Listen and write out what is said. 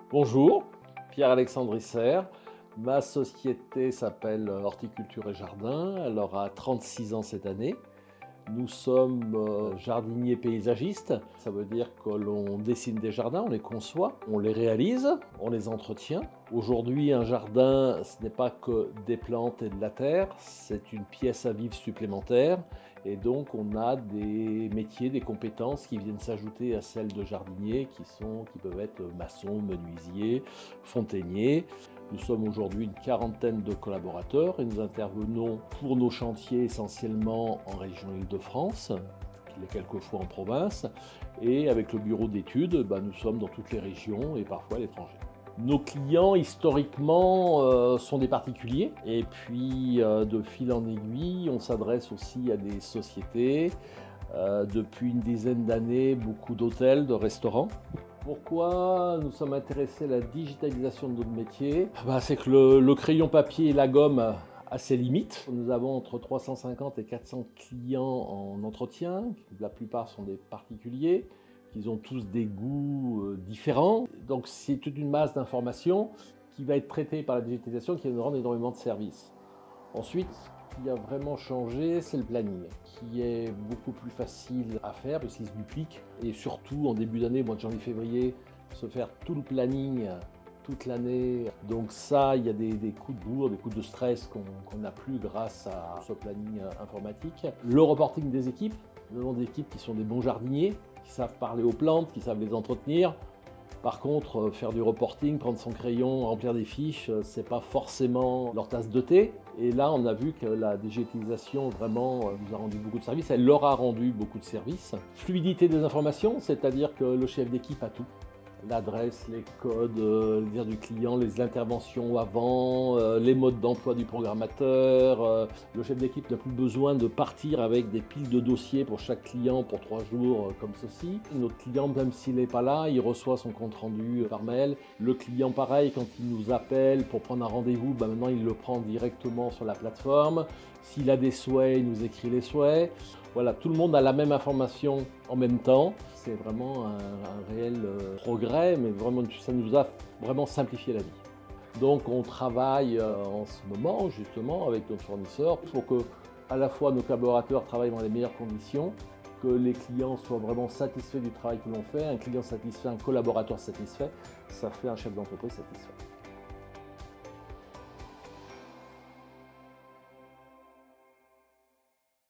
Bonjour, Pierre-Alexandre Isser. Ma société s'appelle Horticulture et Jardin. Elle aura 36 ans cette année. Nous sommes jardiniers paysagistes. Ça veut dire que l'on dessine des jardins, on les conçoit, on les réalise, on les entretient. Aujourd'hui, un jardin, ce n'est pas que des plantes et de la terre, c'est une pièce à vivre supplémentaire. Et donc, on a des métiers, des compétences qui viennent s'ajouter à celles de jardiniers qui peuvent être maçons, menuisiers, fontainiers. Nous sommes aujourd'hui une quarantaine de collaborateurs et nous intervenons pour nos chantiers essentiellement en région Île-de-France, quelquefois en province, et avec le bureau d'études, nous sommes dans toutes les régions et parfois à l'étranger. Nos clients historiquement sont des particuliers et puis de fil en aiguille, on s'adresse aussi à des sociétés. Depuis une dizaine d'années, beaucoup d'hôtels, de restaurants. Pourquoi nous sommes intéressés à la digitalisation de notre métier? C'est que le crayon papier et la gomme a ses limites. Nous avons entre 350 et 400 clients en entretien. La plupart sont des particuliers. Ils ont tous des goûts différents. Donc c'est toute une masse d'informations qui va être traitée par la digitalisation qui va nous rendre énormément de services. Ensuite, ce qui a vraiment changé, c'est le planning, qui est beaucoup plus facile à faire puisqu'il se duplique. Et surtout, en début d'année, mois de janvier-février, se faire tout le planning toute l'année. Donc ça, il y a des coups de bourre, des coups de stress qu'on n'a plus grâce à ce planning informatique. Le reporting des équipes, nous avons des équipes qui sont des bons jardiniers, qui savent parler aux plantes, qui savent les entretenir. Par contre, faire du reporting, prendre son crayon, remplir des fiches, c'est pas forcément leur tasse de thé. Et là, on a vu que la digitalisation vraiment nous a rendu beaucoup de services. Elle leur a rendu beaucoup de services. Fluidité des informations, c'est-à-dire que le chef d'équipe a tout. L'adresse, les codes, les dires du client, les interventions avant, les modes d'emploi du programmateur. Le chef d'équipe n'a plus besoin de partir avec des piles de dossiers pour chaque client pour 3 jours comme ceci. Notre client, même s'il n'est pas là, il reçoit son compte rendu par mail. Le client, pareil, quand il nous appelle pour prendre un rendez-vous, maintenant il le prend directement sur la plateforme. S'il a des souhaits, il nous écrit les souhaits. Voilà, tout le monde a la même information en même temps. C'est vraiment un réel progrès, mais vraiment, ça nous a vraiment simplifié la vie. Donc on travaille en ce moment justement avec nos fournisseurs pour que à la fois nos collaborateurs travaillent dans les meilleures conditions, que les clients soient vraiment satisfaits du travail que l'on fait. Un client satisfait, un collaborateur satisfait, ça fait un chef d'entreprise satisfait.